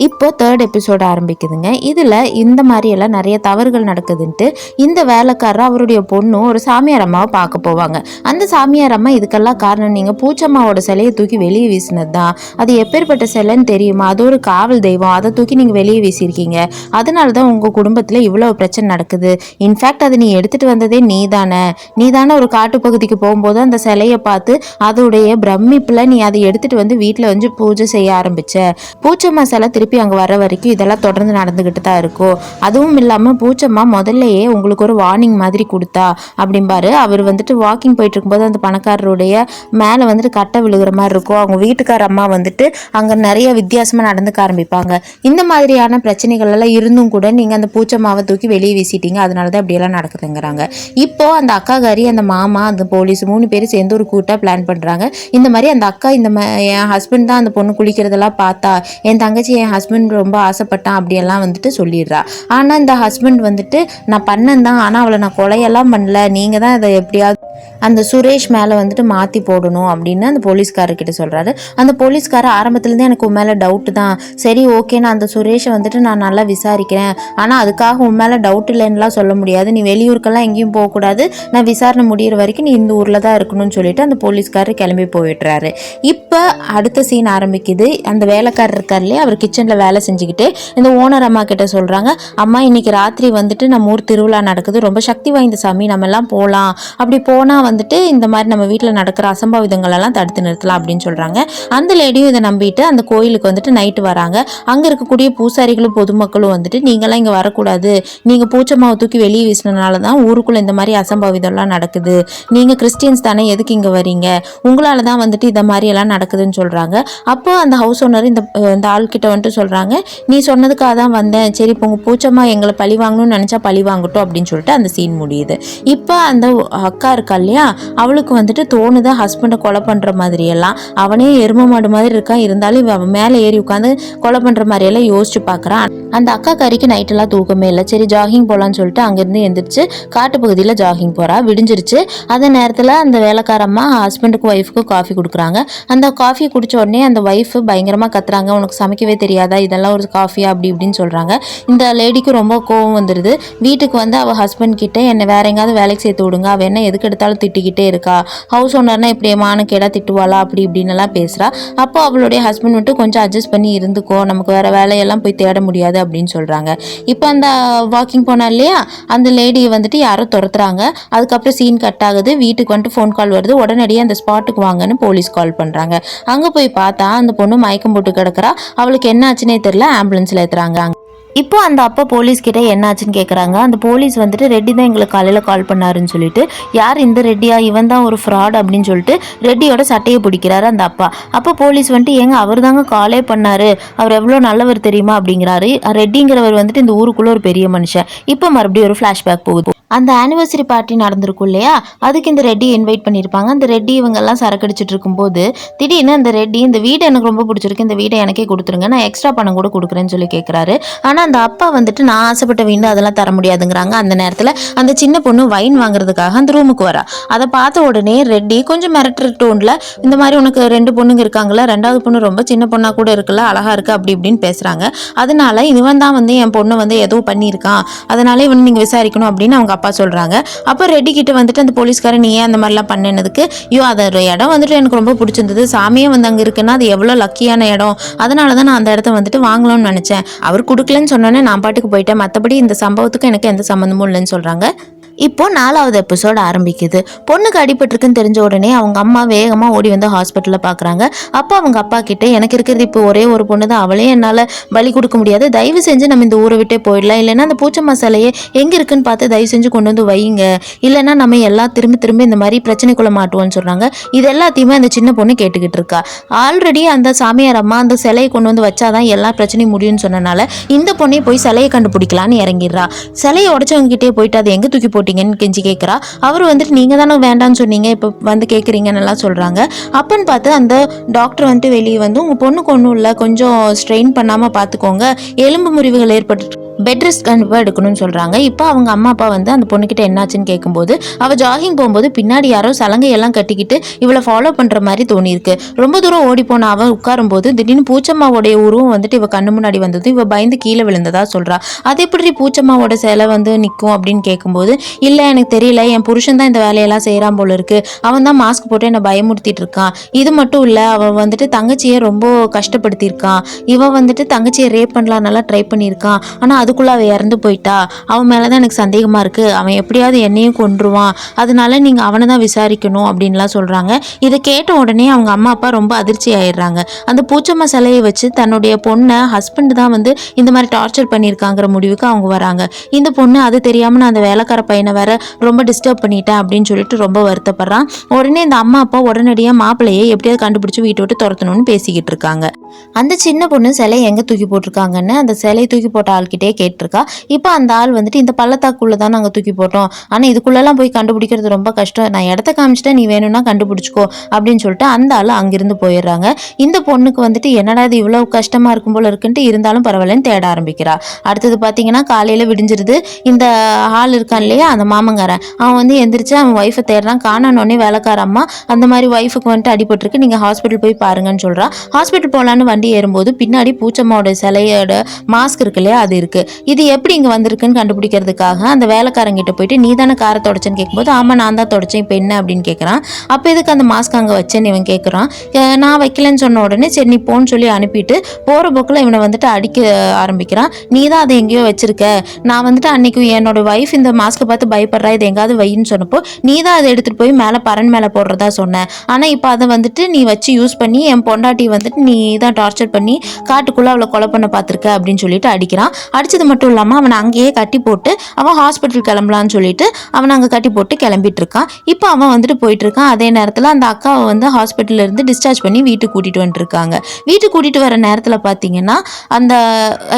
இப்போ தேர்ட் எபிசோட் ஆரம்பிக்குதுங்க. இதில் இந்த மாதிரியெல்லாம் நிறைய தவறுகள் நடக்குதுன்ட்டு இந்த வேலைக்காரர் அவருடைய பொண்ணும் ஒரு சாமியார் அம்மாவை பார்க்க போவாங்க. அந்த சாமியார் அம்மா இதுக்கெல்லாம் காரணம் நீங்கள் பூச்சம்மாவோட சிலையை தூக்கி வெளியே வீசினது தான், அது எப்பேற்பட்ட சிலைன்னு தெரியுமா, அது ஒரு காவல் தெய்வம், அதை தூக்கி நீங்கள் வெளியே வீசியிருக்கீங்க, அதனால தான் உங்கள் குடும்பத்தில் இவ்வளோ பிரச்சனை நடக்குது. இன்ஃபேக்ட் அதை நீ எடுத்துகிட்டு வந்ததே நீ தானே ஒரு காட்டுப்பகுதிக்கு போகும்போது அந்த சிலையை பார்த்து அதோடைய பிரமிப்பில் நீ அதை எடுத்துகிட்டு வந்து வீட்டில் வந்து பூஜை செய்ய ஆரம்பிச்ச. பூச்சம்மா சிலை திருப்பி அங்கே வர வரைக்கும் இதெல்லாம் தொடர்ந்து நடந்துக்கிட்டு தான் இருக்கும். அதுவும் இல்லாமல் பூச்சம்மா முதல்லையே உங்களுக்கு ஒரு வார்னிங் மாதிரி கொடுத்தா அப்படிம்பாரு. அவர் வந்துட்டு வாக்கிங் போயிட்டு இருக்கும்போது அந்த பணக்காரருடைய மேலே வந்துட்டு கட்டை விழுகிற மாதிரி இருக்கும். அவங்க வீட்டுக்கார அம்மா வந்துட்டு அங்கே நிறைய வித்தியாசமாக நடந்துக்க ஆரம்பிப்பாங்க. இந்த மாதிரியான பிரச்சனைகள் எல்லாம் இருந்தும் கூட நீங்கள் அந்த பூச்சம்மாவை தூக்கி வெளியே வீசிட்டீங்க, அதனால தான் இப்படியெல்லாம் நடக்குதுங்கிறாங்க. இப்போ அந்த அக்காக்காரி, அந்த மாமா, அந்த போலீஸ் 3 பேரும் சேர்ந்து ஒரு கூட்டாக பிளான் பண்ணுறாங்க. இந்த மாதிரி அந்த அக்கா என் ஹஸ்பண்ட் தான் அந்த பொண்ணு குளிக்கிறதெல்லாம் பார்த்தா, என் தங்கச்சி என் ஹஸ்பண்ட் ரொம்ப ஆசைப்பட்டான் அப்படியெல்லாம் வந்துட்டு சொல்லிடுறா. ஆனால் இந்த ஹஸ்பண்ட் வந்துட்டு நான் பண்ணேன் தான், ஆனால் அவளை நான் கொலையெல்லாம் பண்ணல, நீங்கள் தான் அதை எப்படியாவது அந்த சுரேஷ் மேலே வந்துட்டு மாற்றி போடணும் அப்படின்னு அந்த போலீஸ்காரர்கிட்ட சொல்கிறாரு. அந்த போலீஸ்காரர் ஆரம்பத்துலேருந்தே எனக்கு உன் மேலே டவுட்டு தான், சரி ஓகே நான் அந்த சுரேஷை வந்துட்டு நான் நல்லா விசாரிக்கிறேன், ஆனால் அதுக்காக உன் மேலே டவுட் இல்லைன்னுலாம் சொல்ல முடியாது, நீ வெளியூருக்கெல்லாம் எங்கேயும் போகக்கூடாது, நான் விசாரணை முடிகிற வரைக்கும் நீ இந்த ஊரில் தான் இருக்கணும்னு சொல்லிட்டு அந்த போலீஸ்காரர் கிளம்பி போயிடுறாரு. இப்போ அடுத்த சீன் ஆரம்பிக்குது. அந்த வேலைக்காரர் இருக்கார் இல்லையா, அவர் கிச்சனில் வேலை செஞ்சுக்கிட்டு இந்த ஓனர் அம்மா கிட்ட சொல்கிறாங்க, அம்மா இன்னைக்கு ராத்திரி வந்துட்டு நம்ம ஊர் திருவிழா நடக்குது, ரொம்ப சக்தி வாய்ந்த சாமி, நம்ம எல்லாம் போகலாம், அப்படி போனால் வந்துட்டு இந்த மாதிரி நம்ம வீட்டில் நடக்கிற அசம்பாவிதங்கள் எல்லாம் தடுத்து நிறுத்தலாம் அப்படின்னு சொல்கிறாங்க. அந்த லேடியும் இதை நம்பிட்டு அந்த கோயிலுக்கு வந்துட்டு நைட்டு வராங்க. அங்கே இருக்கக்கூடிய பூசாரிகளும் பொதுமக்களும் வந்துட்டு நீங்களாம் இங்கே வரக்கூடாது, நீங்கள் பூச்சம்மாவை தூக்கி வெளியே வீசினதுனால தான் ஊருக்குள்ளே இந்த மாதிரி அசம்பாவிதம்லாம் நடக்குது, நீங்கள் கிறிஸ்டியன்ஸ் தானே, எதுக்கு இங்கே வரீங்க, உங்களால் தான் வந்துட்டு இந்த மாதிரி எல்லாம் நடக்குதுன்னு சொல்கிறாங்க. அப்போ அந்த ஹவுஸ் ஓனர் இந்த ஆள்கிட்ட வந்துட்டு சொல்கிறாங்க, நீ சொன்னதுக்காக தான் வந்தேன், சரி இப்போ உங்கள் பூச்சம்மா எங்களை பழி வாங்கணும்னு நினச்சா பழி வாங்கட்டும் அப்படின்னு சொல்லிட்டு அந்த சீன் முடியுது. இப்போ அந்த அக்கா இருக்கா இல்லையா, அவளுக்கு வந்துட்டு தோணுதான் ஹஸ்பண்டை கொலை பண்ணுற மாதிரியெல்லாம், அவனே எரும மாடு மாதிரி இருக்கான், இருந்தாலும் அவன் மேலே ஏறி உட்காந்து கொலை பண்ணுற மாதிரியெல்லாம் யோசிச்சு பார்க்குறான். அந்த அக்கா கறிக்கு நைட்டெல்லாம் தூக்கமே இல்லை. சரி ஜாகிங் போகலான்னு சொல்லிட்டு அங்கேருந்து எந்திரிச்சு காட்டு பகுதியில் ஜாகிங் போகிறா. விடிஞ்சிருச்சு. அந்த நேரத்தில் அந்த வேலைக்காரம்மா ஹஸ்பண்டுக்கும் ஒய்ஃபுக்கும் காஃபி கொடுக்குறாங்க. அந்த காஃபி குடித்த உடனே அந்த ஒய்ஃபு பயங்கரமாக கத்துறாங்க, உனக்கு சமைக்கவே தெரியாதா, இதெல்லாம் ஒரு காஃபியா அப்படி இப்படின்னு சொல்கிறாங்க. இந்த லேடிக்கு ரொம்ப கோவம் வந்துடுது. வீட்டுக்கு வந்து அவள் ஹஸ்பண்ட் கிட்ட என்னை வேற எங்கேயாவது வேலைக்கு சேர்த்து விடுங்க, அவள் என்ன எதுக்கு எடுத்தாலும் திட்டிக்கிட்டே இருக்கா, ஹவுஸ் ஓனர்னா இப்படி மானக்கேடா திட்டுவாளா அப்படி இப்படின்னு எல்லாம் பேசுகிறா. அப்போ அவளுடைய ஹஸ்பண்ட் வந்துட்டு கொஞ்சம் அட்ஜஸ்ட் பண்ணி இருந்துக்கோ, நமக்கு வேற வேலையெல்லாம் போய் தேட முடியாது அப்படின்னு சொல்கிறாங்க. இப்போ அந்த வாக்கிங் போனா இல்லையா, அந்த லேடியை வந்துட்டு யாரோ துரத்துறாங்க. அதுக்கப்புறம் சீன் கட் ஆகுது. வீட்டுக்கு வந்துட்டு ஃபோன் கால் வருது. உடனடியாக அந்த ஸ்பாட்டுக்கு வாங்கன்னு போலீஸ் கால் பண்ணுறாங்க. அங்கே போய் பார்த்தா அந்த பொண்ணு மயக்கம் போட்டு கிடக்குறா. அவளுக்கு என்ன ஆச்சுன்னே தெரியல. ஆம்புலன்ஸில் ஏற்றுறாங்க. இப்போ அந்த அப்பா போலீஸ் கிட்ட என்னாச்சுன்னு கேட்குறாங்க. அந்த போலீஸ் வந்துட்டு ரெட்டி தான் எங்களுக்கு காலையில் கால் பண்ணாருன்னு சொல்லிட்டு, யார் இந்த ரெட்டியா, இவன் தான் ஒரு ஃப்ராட் அப்படின்னு சொல்லிட்டு ரெட்டியோட சட்டையை பிடிக்கிறாரு அந்த அப்பா. அப்போ போலீஸ் வந்துட்டு ஏங்க அவர் தாங்க காலே பண்ணாரு, அவர் எவ்வளோ நல்லவர் தெரியுமா அப்படிங்கிறாரு. ரெட்டிங்கிறவர் வந்துட்டு இந்த ஊருக்குள்ள ஒரு பெரிய மனுஷன். இப்போ மறுபடியும் ஒரு ஃப்ளாஷ்பேக் போகுது. அந்த ஆனிவர்சரி பார்ட்டி நடந்திருக்கும் இல்லையா, அதுக்கு இந்த ரெட்டி இன்வைட் பண்ணியிருப்பாங்க. அந்த ரெட்டி இவங்கெல்லாம் சரக்கடிச்சிட்டு இருக்கும்போது திடீர்னு அந்த ரெட்டி இந்த வீடு எனக்கு ரொம்ப பிடிச்சிருக்கு, இந்த வீடை எனக்கே கொடுத்துருங்க, நான் எக்ஸ்ட்ரா பணம் கூட கொடுக்குறேன்னு சொல்லி கேட்குறாரு. ஆனால் அந்த அப்பா வந்துட்டு நான் ஆசைப்பட்ட வீடு அதெல்லாம் தர முடியாதுங்கிறாங்க. அந்த நேரத்தில் அந்த சின்ன பொண்ணு வைன் வாங்குறதுக்காக அந்த ரூமுக்கு வரா. அதை பார்த்த உடனே ரெட்டி கொஞ்சம் மிரட்டுற டோனில் இந்த மாதிரி உனக்கு 2 பொண்ணுங்க இருக்காங்களா, 2வது பொண்ணு ரொம்ப சின்ன பொண்ணாக கூட இருக்குல்ல, அழகாக இருக்குது அப்படி இப்படின்னு பேசுகிறாங்க. அதனால இவன் தான் வந்து என் பொண்ணை வந்து ஏதோ பண்ணியிருக்கான், அதனால இவன் நீங்கள் விசாரிக்கணும் அப்படின்னு அவங்க அப்பா சொல்கிறாங்க. அப்போ ரெட்டி கிட்ட வந்துட்டு அந்த போலீஸ்காரன் நீ ஏன் அந்த மாதிரிலாம் பண்ணினதுக்கு, ஐயோ அது இடம் வந்துட்டு எனக்கு ரொம்ப பிடிச்சிருந்தது, சாமியே வந்து அங்கே இருக்குன்னா அது எவ்வளோ லக்கியான இடம், அதனால தான் நான் அந்த இடத்த வந்துட்டு வாங்கலாம்னு நினச்சேன், அவர் கொடுக்கலன்னு சொன்னோன்னே நான் பாட்டுக்கு போயிட்டேன், மற்றபடி இந்த சம்பவத்துக்கு எனக்கு எந்த சம்மந்தமும் இல்லைன்னு சொல்கிறாங்க. இப்போ 4வது எபிசோட் ஆரம்பிக்குது. பொண்ணுக்கு அடிபட்டிருக்குன்னு தெரிஞ்ச உடனே அவங்க அம்மா வேகமாக ஓடி வந்து ஹாஸ்பிட்டலில் பார்க்குறாங்க. அப்போ அவங்க அப்பா கிட்டே எனக்கு இருக்கிறது இப்போ ஒரே ஒரு பொண்ணு தான், அவளே என்னால் பலி கொடுக்க முடியாது, தயவு செஞ்சு நம்ம இந்த ஊரை விட்டே போயிடலாம், இல்லைன்னா அந்த பூச்சம்மா சிலையே எங்கே இருக்குன்னு பார்த்து தயவு செஞ்சு கொண்டு வந்து வைங்க, இல்லைன்னா நம்ம எல்லாம் திரும்ப இந்த மாதிரி பிரச்சனைக்குள்ள மாட்டுவோம்னு சொல்கிறாங்க. இது எல்லாத்தையுமே அந்த சின்ன பொண்ணு கேட்டுக்கிட்டு இருக்கா. ஆல்ரெடி அந்த சாமியார் அம்மா அந்த சிலையை கொண்டு வந்து வச்சாதான் எல்லா பிரச்சனையும் முடியும்னு சொன்னனால இந்த பொண்ணே போய் சிலையை கண்டுபிடிக்கலான்னு இறங்கிடுறா. சிலையை உடச்சவங்க கிட்டே போயிட்டு அதை எங்கே தூக்கி போட்டு கெஞ்சி கேட்குறா. அவர் வந்துட்டு நீங்க தானே வேண்டான்னு சொன்னீங்க, இப்போ வந்து கேட்குறீங்கன்னு எல்லாம் சொல்றாங்க. அப்பன்னு பார்த்து அந்த டாக்டர் வந்துட்டு வெளியே வந்து உங்க பொண்ணுக்கு ஒன்றும் இல்லை, கொஞ்சம் ஸ்ட்ரெயின் பண்ணாம பார்த்துக்கோங்க, எலும்பு முறிவுகள் ஏற்பட்டு பெட் ரெஸ்ட் கண்டிப்பாக எடுக்கணும்னு சொல்கிறாங்க. இப்போ அவங்க அம்மா அப்பா வந்து அந்த பொண்ணுக்கிட்ட என்னாச்சுன்னு கேட்கும்போது அவள் ஜாகிங் போகும்போது பின்னாடி யாரோ சலங்கையெல்லாம் கட்டிக்கிட்டு இவளை ஃபாலோ பண்ணுற மாதிரி தோணியிருக்கு. ரொம்ப தூரம் ஓடி போன அவள் உட்காரும்போது திடீர்னு பூச்சம்மாவோடைய உருவம் வந்துட்டு இவள் கண்ணு முன்னாடி வந்தது, இவள் பயந்து கீழே விழுந்ததா சொல்கிறா. அது எப்படி பூச்சம்மாவோட சிலை வந்து நிற்கும் அப்படின்னு கேட்கும்போது இல்லை எனக்கு தெரியல, என் புருஷன் தான் இந்த வேலையெல்லாம் செய்கிறான் போல இருக்கு, அவன் தான் மாஸ்க் போட்டு என்னை பயமுறுத்திட்டு இருக்கான், இது மட்டும் இல்லை அவன் வந்துட்டு தங்கச்சியை ரொம்ப கஷ்டப்படுத்தியிருக்கான், இவன் வந்துட்டு தங்கச்சியை ரேப் பண்ணலாம் நல்லா ட்ரை பண்ணியிருக்கான், ஆனால் அதுக்குள்ள அவ இறந்து போயிட்டா, அவன் மேலதான் எனக்கு சந்தேகமா இருக்கு, அவன் எப்படியாவது என்னையும் கொன்றுவான், அதனால நீங்க அவனை தான் விசாரிக்கணும் அப்படின்லாம் சொல்றாங்க. இதை கேட்ட உடனே அவங்க அம்மா அப்பா ரொம்ப அதிர்ச்சி ஆயிடுறாங்க. அந்த பூச்சம்மா சிலையை வச்சு தன்னுடைய பொண்ணை ஹஸ்பண்ட் தான் வந்து இந்த மாதிரி டார்ச்சர் பண்ணியிருக்காங்கிற முடிவுக்கு அவங்க வராங்க. இந்த பொண்ணு அது தெரியாம நான் அந்த வேலைக்கார பையனை வேற ரொம்ப டிஸ்டர்ப் பண்ணிட்டேன் அப்படின்னு சொல்லிட்டு ரொம்ப வருத்தப்படுறான். உடனே இந்த அம்மா அப்பா உடனடியாக மாப்பிள்ளையை எப்படியாவது கண்டுபிடிச்சு வீட்டை விட்டு துரத்தணும்னு பேசிக்கிட்டு இருக்காங்க. அந்த சின்ன பொண்ணு சிலையை எங்கே தூக்கி போட்டிருக்காங்கன்னு அந்த சிலையை தூக்கி போட்ட ஆள்கிட்டே கேட்டிருக்கா. இப்போ அந்த ஆள் வந்துட்டு இந்த பள்ளத்தாக்குள்ளே தான் நாங்கள் தூக்கி போட்டோம், ஆனால் இதுக்குள்ளெல்லாம் போய் கண்டுபிடிக்கிறது ரொம்ப கஷ்டம், நான் இடத்த காமிச்சிட்டேன், நீ வேணும்னா கண்டுபிடிச்சிக்கோ அப்படின்னு சொல்லிட்டு அந்த ஆள் அங்கிருந்து போயிடுறாங்க. இந்த பொண்ணுக்கு வந்துட்டு என்னடா இது இவ்வளோ கஷ்டமாக இருக்கும் போல இருக்குன்ட்டு இருந்தாலும் பரவாயில்லன்னு தேட ஆரம்பிக்கிறா. அடுத்தது பார்த்தீங்கன்னா காலையில் விடிஞ்சிருது. இந்த ஆள் இருக்கான் இல்லையா அந்த மாமங்காரன், அவன் வந்து எந்திரிச்சு அவன் ஒய்ஃபை தேடுறான். காணோன்னே வேலைக்கார அம்மா அந்த மாதிரி ஒய்ஃபுக்கு வந்துட்டு அடிபட்டிருக்கு, நீங்கள் ஹாஸ்பிட்டல் போய் பாருங்கன்னு சொல்கிறா. ஹாஸ்பிட்டல் போகலான்னு வண்டி ஏறும்போது பின்னாடி பூச்சம்மாவோட சிலையோட மாஸ்க் இருக்கு இல்லையா அது இருக்கு. இது எப்படி இங்கே வந்திருக்குன்னு கண்டுபிடிக்கிறதுக்காக அந்த வேலைக்காரங்கிட்ட போயிட்டு நீ தானே காரை தொடச்சேன்னு கேட்கும்போது ஆமாம் நான் தான் தொடச்சேன், இப்போ என்ன அப்படின்னு கேட்குறான். அப்போ எதுக்கு அந்த மாஸ்க் அங்கே வச்சேன்னு இவன் கேட்குறான். நான் வைக்கலன்னு சொன்ன உடனே சரி நீ போன்னு சொல்லி அனுப்பிட்டு போகிற போக்கில் இவனை வந்துட்டு அடிக்க ஆரம்பிக்கிறான். நீ தான் அதை எங்கேயோ வச்சிருக்க, நான் வந்துட்டு அன்னைக்கு என்னோட ஒய்ஃப் இந்த மாஸ்க்கை பார்த்து பயப்படுறா, இது எங்காவது வைன்னு சொன்னப்போ நீ தான் அதை எடுத்துகிட்டு போய் மேலே பரன் மேலே போடுறதா சொன்னேன், ஆனால் இப்போ அதை வந்துட்டு நீ வச்சு யூஸ் பண்ணி என் பொண்டாட்டி வந்துட்டு நீ தான் டார்ச்சர் பண்ணி காட்டுக்குள்ளே அவளை கொலை பண்ண பார்த்துருக்க அப்படின்னு சொல்லிட்டு அடிக்கிறான். அடிச்சது மட்டும் இல்லாமல் அவனை அங்கேயே கட்டி போட்டு அவன் ஹாஸ்பிட்டல் கிளம்பலான்னு சொல்லிட்டு அவனை அங்கே கட்டி போட்டு கிளம்பிட்டு இருக்கான். இப்போ அவன் வந்துட்டு போயிட்டு இருக்கான். அதே நேரத்தில் அந்த அக்காவை வந்து ஹாஸ்பிட்டல்ல இருந்து டிஸ்சார்ஜ் பண்ணி வீட்டுக்கு கூட்டிட்டு வந்துட்டு இருக்காங்க. வீட்டுக்கு கூட்டிட்டு வர நேரத்தில் பார்த்தீங்கன்னா அந்த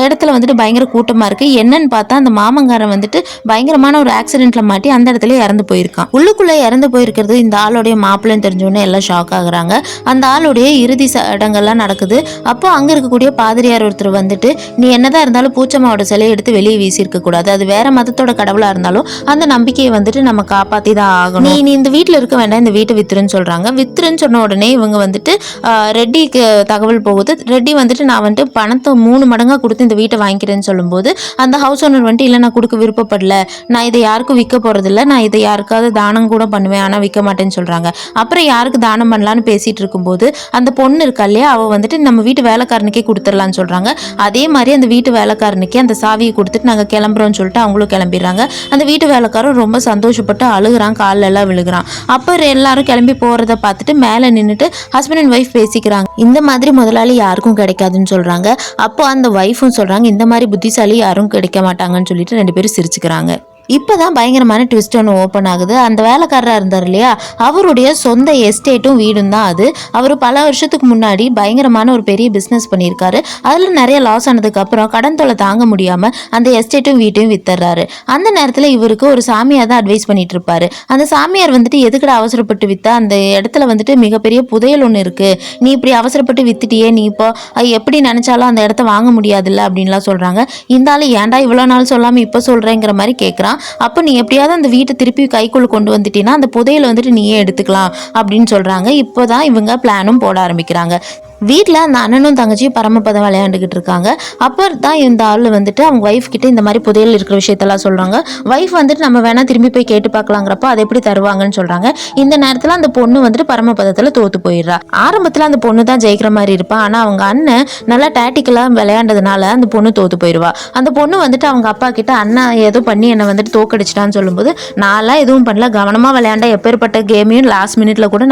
இடத்துல வந்துட்டு பயங்கர கூட்டமாக இருக்கு. என்னன்னு பார்த்தா அந்த மாமங்காரன் வந்துட்டு பயங்கரமான ஒரு ஆக்சிடென்ட்ல மாட்டி அந்த இடத்துல இறந்து போயிருக்கான். உள்ளுக்குள்ளே இறந்து போயிருக்கிறது இந்த ஆளுடைய மாப்பிள்ளைன்னு தெரிஞ்சோடனே எல்லாம் ஷாக் ஆகுறாங்க. அந்த ஆளுடைய இறுதி சடங்கெல்லாம் நடக்குது. அப்போ அங்க இருக்கக்கூடிய பாதிரியார் ஒருத்தர் வந்துட்டு நீ என்னதான் இருந்தாலும் பூச்சம்மாவோட சிலையை எடுத்து வெளியே வீசியிருக்க கூடாது, அது வேற மதத்தோட கடவுளா இருந்தாலும் அந்த நம்பிக்கையை வந்துட்டு நம்ம காப்பாத்தி தான் ஆகணும், நீ இந்த வீட்டுல இருக்க வேண்டாம், இந்த வீட்டை வித்துருன்னு சொல்றாங்க. வித்துருன்னு சொன்ன உடனே இவங்க வந்துட்டு ரெட்டிக்கு தகவல் போகுது. ரெட்டி வந்துட்டு நான் வந்துட்டு பணத்தை 3 மடங்கா கொடுத்து இந்த வீட்டை வாங்கிக்கிறேன்னு சொல்லும்போது அந்த ஹவுஸ் ஓனர் வந்துட்டு இல்லை நான் கொடுக்க விருப்பப்படல, நான் இதை யாருக்கும் விற்க போறது இல்லை, நான் இதை யாருக்காவது தானம் கூட பண்ணுவேன் ஆனா விற்க மாட்டேன்னு சொல்றாங்க. அப்புறம் யாருக்கு தானம் பண்ணலான்னு பேசிட்டு இருக்கும்போது அந்த பொண்ணு இருக்கா இல்லையா அவ வந்துட்டு நம்ம வீட்டு வேலைக்காரனுக்கே கொடுத்துடலான்னு சொல்றாங்க. அதே மாதிரி அந்த வீட்டு வேலைக்காரனுக்கே அந்த அந்த சாவியை கொடுத்துட்டு நாங்கள் கிளம்புறோம்னு சொல்லிட்டு அவங்களும் கிளம்பிடுறாங்க. அந்த வீட்டு வேலைக்காரன் ரொம்ப சந்தோஷப்பட்டு அழுகுறான், காலில் எல்லாம் விழுகிறான். அப்போ எல்லாரும் கிளம்பி போகிறத பார்த்துட்டு மேலே நின்றுட்டு ஹஸ்பண்ட் அண்ட் ஒய்ஃப் பேசிக்கிறாங்க. இந்த மாதிரி முதலாளி யாருக்கும் கிடைக்காதுன்னு சொல்கிறாங்க. அப்போ அந்த ஒய்ஃபும் சொல்கிறாங்க இந்த மாதிரி புத்திசாலி யாரும் கிடைக்க மாட்டாங்கன்னு சொல்லிட்டு 2 பேரும் சிரிச்சுக்கிறாங்க. இப்போதான் பயங்கரமான ட்விஸ்ட் ஒன்று ஓப்பன் ஆகுது. அந்த வேலைக்காரராக இருந்தார் இல்லையா, அவருடைய சொந்த எஸ்டேட்டும் வீடும் தான் அது. அவர் பல வருஷத்துக்கு முன்னாடி பயங்கரமான ஒரு பெரிய பிஸ்னஸ் பண்ணியிருக்காரு. அதில் நிறைய லாஸ் ஆனதுக்கப்புறம் கடன் தொலை தாங்க முடியாமல் அந்த எஸ்டேட்டும் வீட்டையும் வித்துறாரு. அந்த நேரத்தில் இவருக்கு ஒரு சாமியார் தான் அட்வைஸ் பண்ணிட்டு இருப்பாரு. அந்த சாமியார் வந்துட்டு எதுக்கட அவசரப்பட்டு வித்தா, அந்த இடத்துல வந்துட்டு மிகப்பெரிய புதையல் ஒன்று இருக்குது, நீ இப்படி அவசரப்பட்டு வித்துட்டியே, நீ இப்போ எப்படி நினச்சாலும் அந்த இடத்த வாங்க முடியாதுல்ல அப்படின்லாம் சொல்கிறாங்க. இந்த ஆள் ஏன்டா இவ்வளோ நாள் சொல்லாமல் இப்போ சொல்கிறேங்கிற மாதிரி கேட்குறான். அப்போ நீ எப்படியாவது அந்த வீட்டை திருப்பி கைக்குள்ள கொண்டு வந்துட்டீங்கன்னா அந்த புதையலை வந்துட்டு நீயே எடுத்துக்கலாம் அப்படின்னு சொல்றாங்க. இப்போதான் இவங்க பிளானும் போட ஆரம்பிக்கிறாங்க. வீட்டில் அந்த அண்ணனும் தங்கச்சியும் பரமபதம் விளையாண்டுக்கிட்டு இருக்காங்க. அப்போ தான் இந்த ஆள் வந்துட்டு அவங்க ஒய்ஃப் கிட்ட இந்த மாதிரி புதையல் இருக்கிற விஷயத்தெல்லாம் சொல்கிறாங்க. ஒய்ஃப் வந்துட்டு நம்ம வேணால் திரும்பி போய் கேட்டு பார்க்கலாங்கிறப்போ அதை எப்படி தருவாங்கன்னு சொல்கிறாங்க. இந்த நேரத்தில் அந்த பொண்ணு வந்துட்டு பரமபதத்தில் தோற்று போயிடுறா. ஆரம்பத்தில் அந்த பொண்ணு தான் ஜெயிக்கிற மாதிரி இருப்பான். ஆனால் அவங்க அண்ணன் நல்லா டாக்டிக்கலாக விளையாண்டதுனால அந்த பொண்ணு தோற்று போயிடுவா. அந்த பொண்ணு வந்துட்டு அவங்க அப்பா கிட்ட அண்ணா ஏதோ பண்ணி என்னை வந்துட்டு தோக்கடிச்சிட்டான்னு சொல்லும்போது, நான்லாம் எதுவும் பண்ணல, கவனமாக விளையாண்ட எப்பேற்பட்ட கேமையும் லாஸ்ட் மினிட்ல கூட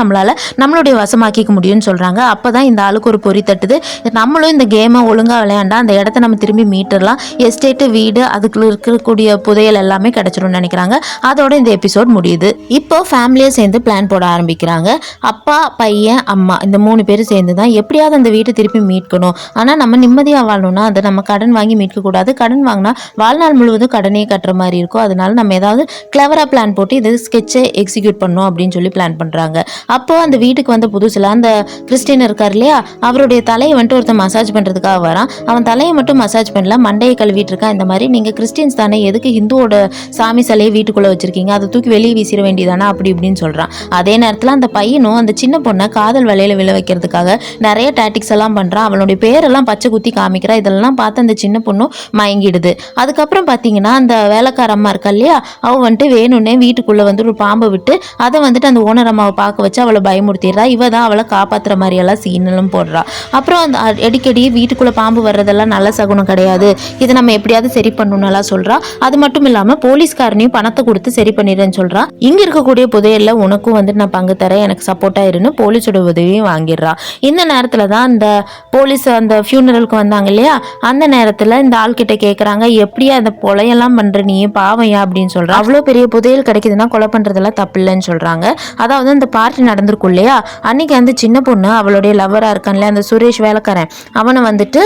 நம்மளுடைய வசமாக்கிக்க முடியும்னு சொல்கிறாங்க. அப்போ தான் இந்த ஆளு ஒரு பொறி தட்டுது. நம்மளும் இந்த கேமை ஒழுங்கா விளையாண்டா அந்த இடத்த நம்ம திரும்பி மீட்டரலாம், எஸ்டேட்டு வீடு அதுக்குள்ள இருக்கக்கூடிய புதையல் எல்லாமே கிடைச்சிரும்னு நினைக்கிறாங்க. அதோட இந்த எபிசோட் முடியுது. இப்போ ஃபேமிலியை சேர்ந்து பிளான் போட ஆரம்பிக்கிறாங்க. அப்பா, பையன், அம்மா இந்த 3 பேரும் சேர்ந்து தான் எப்படியாவது அந்த வீட்டை திருப்பி மீட்கணும். ஆனால் நம்ம நிம்மதியாக வாழணும்னா அதை நம்ம கடன் வாங்கி மீட்கக்கூடாது. கடன் வாங்கினா வாழ்நாள் முழுவதும் கடனே கட்டுற மாதிரி இருக்கும். அதனால நம்ம ஏதாவது கிளவராக பிளான் போட்டு இது ஸ்கெட்சை எக்ஸிக்யூட் பண்ணணும் அப்படின்னு சொல்லி பிளான் பண்ணுறாங்க. அப்போ அந்த வீட்டுக்கு வந்த புதுசில் அந்த கிறிஸ்டின் இருக்கார் இல்லையா, அவருடைய தலையை வந்துட்டு ஒருத்தர் மசாஜ் பண்ணுறதுக்காக வரான். அவன் தலையை மட்டும் மசாஜ் பண்ணல, மண்டையை கழுவிட்டு இருக்கான். இந்த மாதிரி நீங்கள் கிறிஸ்டின்ஸ் தானே, எதுக்கு ஹிந்துவோட சாமி சிலையை வீட்டுக்குள்ளே வச்சிருக்கீங்க, அதை தூக்கி வெளியே வீசிட வேண்டியதானா அப்படி இப்படின்னு சொல்கிறான். அதே நேரத்தில் அந்த பையனும் அந்த சின்ன பொண்ணை காதல் வலையில் விழ வைக்கிறதுக்காக நிறைய டாக்டிக்ஸ் எல்லாம் பண்ணுறான். அவனுடைய பேரெல்லாம் பச்சை குத்தி காமிக்கிறா. இதெல்லாம் பார்த்து அந்த சின்ன பொண்ணும் மயங்கிடுது. அதுக்கப்புறம் பார்த்தீங்கன்னா அந்த வேலைக்கார அம்மா இருக்கா இல்லையா, அவள் வந்துட்டு வேணும்னே வீட்டுக்குள்ளே வந்து ஒரு பாம்பை விட்டு அதை வந்துட்டு அந்த ஓனர் அம்மாவை பார்க்க வச்சு அவளை பயமுறுத்திடுறா. இவ தான் அவளை காப்பாற்றுற மாதிரியெல்லாம் சீனெல்லாம் போடுறா. அப்புறம் அந்த அடிக்கடி வீட்டுக்குள்ள பாம்பு வர்றதெல்லாம் நல்ல சகுனம் கிடையாது, இதை நம்ம எப்படியாவது சரி பண்ணணும்னு சொல்றா. அது மட்டும் இல்லாம போலீஸ்காரனையும் பணத்தை கொடுத்து சரி பண்ணிடுறேன்னு சொல்றா. இங்க இருக்கக்கூடிய புதையல்ல உனக்கும் வந்துட்டு நான் பங்கு தரேன், எனக்கு சப்போர்ட்டா இருன்னு போலீஸோட உதவியும் வாங்கிடுறா. இந்த நேரத்துல தான் அந்த போலீஸ் அந்த ஃபியூனரலுக்கு வந்தாங்க இல்லையா, அந்த நேரத்துல இந்த ஆள் கிட்ட கேக்குறாங்க, எப்படியா அந்த கொலையெல்லாம் பண்ற நீ, பாவையா அப்படின்னு சொல்றா. அவ்வளவு பெரிய புதையல் கிடைக்குதுன்னா கொலை பண்றதெல்லாம் தப்பு இல்லைன்னு சொல்றாங்க. அதாவது அந்த பார்ட்டி நடந்திருக்கும் இல்லையா, அன்னைக்கு அந்த சின்ன பொண்ணு அவளுடைய லவ்வரா இருக்கான்ல அந்த சுரேஷ் வேலைக்காரன், அவனை வந்துட்டு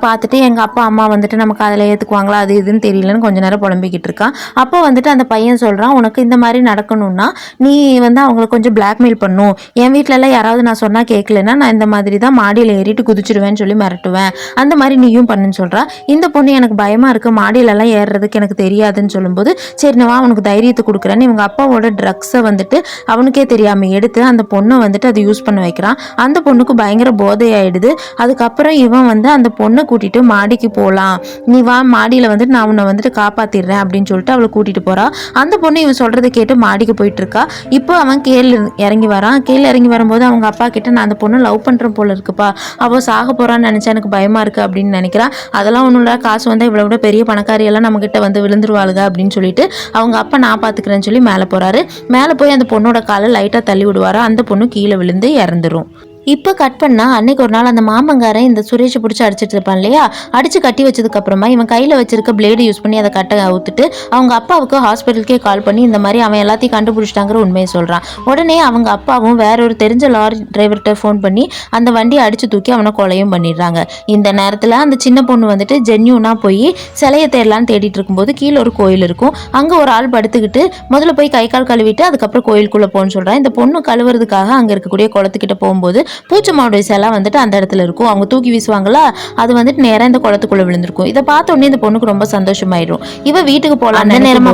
பார்த்துட்டு எங்கள் அப்பா அம்மா வந்துட்டு நமக்கு அதில் ஏற்றுக்குவாங்களா அது இதுன்னு தெரியலன்னு கொஞ்ச நேரம் புலம்பிக்கிட்டு இருக்கான். அப்போ வந்துட்டு அந்த பையன் சொல்கிறான், உனக்கு இந்த மாதிரி நடக்கணும்னா நீ வந்து அவங்களை கொஞ்சம் பிளாக்மெயில் பண்ணும், என் வீட்டிலலாம் யாராவது நான் சொன்னால் கேட்கலன்னா நான் இந்த மாதிரி தான் மாடியில் ஏறிட்டு குதிச்சிடுவேன்னு சொல்லி மிரட்டுவேன், அந்த மாதிரி நீயும் பண்ணுன்னு சொல்கிறா. இந்த பொண்ணு எனக்கு பயமாக இருக்குது, மாடியிலலாம் ஏறுறதுக்கு எனக்கு தெரியாதுன்னு சொல்லும்போது, சரி நான் அவனுக்கு தைரியத்தை கொடுக்குறேன்னு இவங்க அப்பாவோட ட்ரக்ஸை வந்துட்டு அவனுக்கே தெரியாமல் எடுத்து அந்த பொண்ணை வந்துட்டு அதை யூஸ் பண்ண வைக்கிறான். அந்த பொண்ணுக்கு பயங்கர போதையாயிடுது. அதுக்கப்புறம் இவன் வந்து அந்த பொண்ணை கூட்டிட்டு மாடிக்கு போகலாம், நீ வா மாடியில் வந்துட்டு நான் உன்னை வந்துட்டு காப்பாத்திடுறேன் அப்படின்னு சொல்லிட்டு அவளை கூட்டிட்டு போறா. அந்த பொண்ணு இவன் சொல்றதை கேட்டு மாடிக்கு போயிட்டு இருக்கா. இப்போ அவன் கீழே இறங்கி வரான். கீழே இறங்கி வரும்போது அவங்க அப்பா கிட்ட நான் அந்த பொண்ணு லவ் பண்றேன் போல இருக்குப்பா, அவள் சாக போறான்னு நினைச்சா எனக்கு பயமா இருக்கு அப்படின்னு நினைக்கிறான். அதெல்லாம் ஒன்றும் இல்லை, காசு வந்தால் இவ்வளோ விட பெரிய பணக்காரி எல்லாம் நம்ம கிட்ட வந்து விழுந்துருவாளுங்க அப்படின்னு சொல்லிட்டு அவங்க அப்பா நான் பாத்துக்கிறேன்னு சொல்லி மேலே போறாரு. மேலே போய் அந்த பொண்ணோட காலை லைட்டா தள்ளி விடுவாரா, அந்த பொண்ணு கீழே விழுந்து இறந்துரும். இப்போ கட் பண்ணால் அன்னைக்கு ஒரு நாள் அந்த மாமங்காரன் இந்த சுரேஷை பிடிச்சி அடிச்சிட்டு இருப்பான் இல்லையா, அடித்து கட்டி வச்சதுக்கு அப்புறமா இவன் கையில் வச்சிருக்க பிளேடு யூஸ் பண்ணி அதை கட்ட அவுத்துட்டு அவங்க அப்பாவுக்கு ஹாஸ்பிட்டலுக்கே கால் பண்ணி இந்த மாதிரி அவன் எல்லாத்தையும் கண்டுபிடிச்சிட்டாங்கிற உண்மையை சொல்கிறான். உடனே அவங்க அப்பாவும் வேற ஒரு தெரிஞ்ச லாரி டிரைவர்கிட்ட ஃபோன் பண்ணி அந்த வண்டியை அடித்து தூக்கி அவனை கொலையும் பண்ணிடுறாங்க. இந்த நேரத்தில் அந்த சின்ன பொண்ணு வந்துட்டு ஜென்யூனாக போய் சிலையை தேடலான்னு தேடிட்டு இருக்கும்போது கீழே ஒரு கோயில் இருக்கும். அங்கே ஒரு ஆள் படுத்துக்கிட்டு முதல்ல போய் கை கால் கழுவிட்டு அதுக்கப்புறம் கோயிலுக்குள்ளே போன்னு சொல்கிறான். இந்த பொண்ணு கழுவுறதுக்காக அங்கே இருக்கக்கூடிய குளத்துக்கிட்ட போகும்போது பூச்சம்மாவுடைய சிலை வந்துட்டு அந்த இடத்துல இருக்கும். அவங்க தூக்கி வீசுவாங்களா, அது வந்துட்டு நேரம் இந்த குளத்துக்குள்ள விழுந்திருக்கும். இதை பார்த்த உடனே இந்த பொண்ணுக்கு ரொம்ப சந்தோஷமாயிடும். இவ வீட்டுக்கு போலாம் நேரமா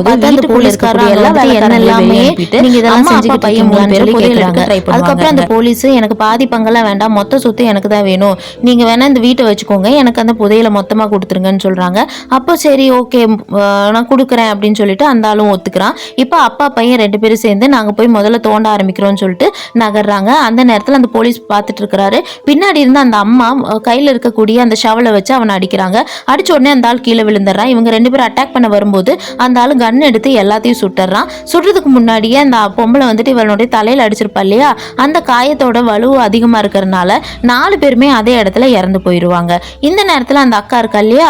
அதுக்கப்புறம் அந்த போலீஸ் எனக்கு பாதி பங்கெல்லாம் வேண்டாம், மொத்த சொத்து எனக்கு தான் வேணும், நீங்க வேணா இந்த வீட்டை வச்சுக்கோங்க, எனக்கு அந்த புதையலை மொத்தமா கொடுத்துருங்கன்னு சொல்றாங்க. அப்போ சரி ஓகே நான் கொடுக்குறேன் அப்படின்னு சொல்லிட்டு அந்த ஆளும் ஒத்துக்கிறான். இப்போ அப்பா பையன் 2 பேரும் சேர்ந்து நாங்க போய் முதல்ல தோண்ட ஆரம்பிக்கிறோம்னு சொல்லிட்டு நகர்றாங்க. அந்த நேரத்தில் அந்த போலீஸ் பார்த்துட்டு இருக்கிறாரு. பின்னாடி இருந்து அந்த அம்மா கையில் இருக்கக்கூடிய அந்த ஷவலை வச்சு அவனை அடிக்கிறாங்க. அடிச்ச உடனே அந்த ஆள் கீழே விழுந்துடுறான். இவங்க 2 பேரும் அட்டாக் பண்ண வரும்போது அந்த ஆள் கன் எடுத்து எல்லாத்தையும் சுட்டுறான். சுடுறதுக்கு முன்னாடியே அந்த பொம்பளை வந்துட்டு இவனுடைய தலையில் அடிச்சிருப்பா இல்லையா, அந்த காயத்தோட வலு அதிகமாக இருக்கிறதுனால 4 பேருமே அதே இடத்துல இறந்து போயிடுவாங்க. இந்த நேரத்தில் அந்த அக்கா இருக்கா இல்லையா,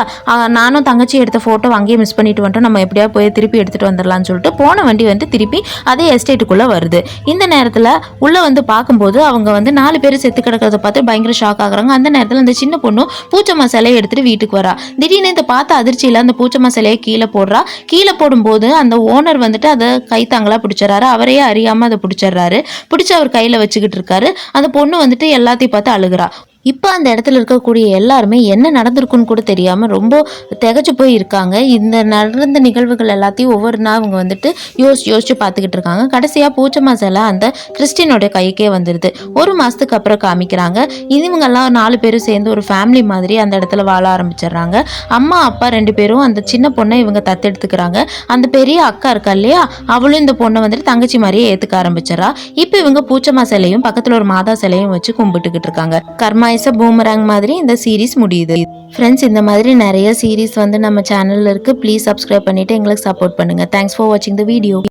நானும் தங்கச்சி எடுத்த ஃபோட்டோ அங்கேயே மிஸ் பண்ணிட்டு வந்துட்டோம், நம்ம எப்படியா போய் திருப்பி எடுத்துகிட்டு வந்துடலாம்னு சொல்லிட்டு போன வண்டி வந்து திருப்பி அதே எஸ்டேட்டுக்குள்ளே வருது. இந்த நேரத்தில் உள்ளே வந்து பார்க்கும்போது அவங்க வந்து 4 பேர் செத்து கிடக்கிறத பார்த்து பயங்கர ஷாக் ஆகுறாங்க. அந்த நேரத்தில் அந்த சின்ன பொண்ணு பூச்சம்மா சிலையை எடுத்துகிட்டு வீட்டுக்கு வரா. திடீர்னு இந்த பார்த்த அதிர்ச்சியில் அந்த பூச்சம்மா சிலையை கீழே போடுறா. கீழே போடும்போது அந்த ஓனர் வந்துட்டு அதை கைத்தாங்களா பிடிச்சிடறாரு. அவரையே அறியாமல் அதை பிடிச்சிடுறாரு. பிடிச்சி அவர் கையில் வச்சுக்கிட்டு இருக்காரு. அந்த பொண்ணு வந்துட்டு எல்லாத்தையும் பார்த்து அழுகிறா. இப்போ அந்த இடத்துல இருக்கக்கூடிய எல்லாருமே என்ன நடந்திருக்குன்னு கூட தெரியாமல் ரொம்ப திகச்சு போய் இருக்காங்க. இந்த நடந்த நிகழ்வுகள் எல்லாத்தையும் ஒவ்வொரு நாள் அவங்க வந்துட்டு யோசிச்சு பார்த்துக்கிட்டு இருக்காங்க. கடைசியாக பூச்சம்மா சிலை அந்த கிறிஸ்டினோட கைக்கே வந்துடுது. 1 மாதத்துக்கு அப்புறம் காமிக்கிறாங்க. இவங்கெல்லாம் 4 பேரும் சேர்ந்து ஒரு ஃபேமிலி மாதிரி அந்த இடத்துல வாழ ஆரம்பிச்சிடுறாங்க. அம்மா அப்பா 2 பேரும் அந்த சின்ன பொண்ணை இவங்க தத்தெடுத்துக்கிறாங்க. அந்த பெரிய அக்கா இருக்கா இல்லையா, அவளும் இந்த பொண்ணை வந்துட்டு தங்கச்சி மாதிரியே ஏற்றுக்க ஆரம்பிச்சிடறா. இப்போ இவங்க பூச்சம்மா சிலையும் பக்கத்தில் ஒரு மாதா சிலையும் வச்சு கும்பிட்டுக்கிட்டு இருக்காங்க. கர்மா பூமராங் மாதிரி இந்த சீரீஸ் முடியுது. ஃப்ரெண்ட்ஸ், இந்த மாதிரி நிறைய சீரீஸ் வந்து நம்ம சேனல்ல இருக்கு. ப்ளீஸ் சப்ஸ்கிரைப் பண்ணிட்டு எங்களுக்கு சப்போர்ட் பண்ணுங்க. தேங்க்ஸ் ஃபார் வாட்சிங் த வீடியோ.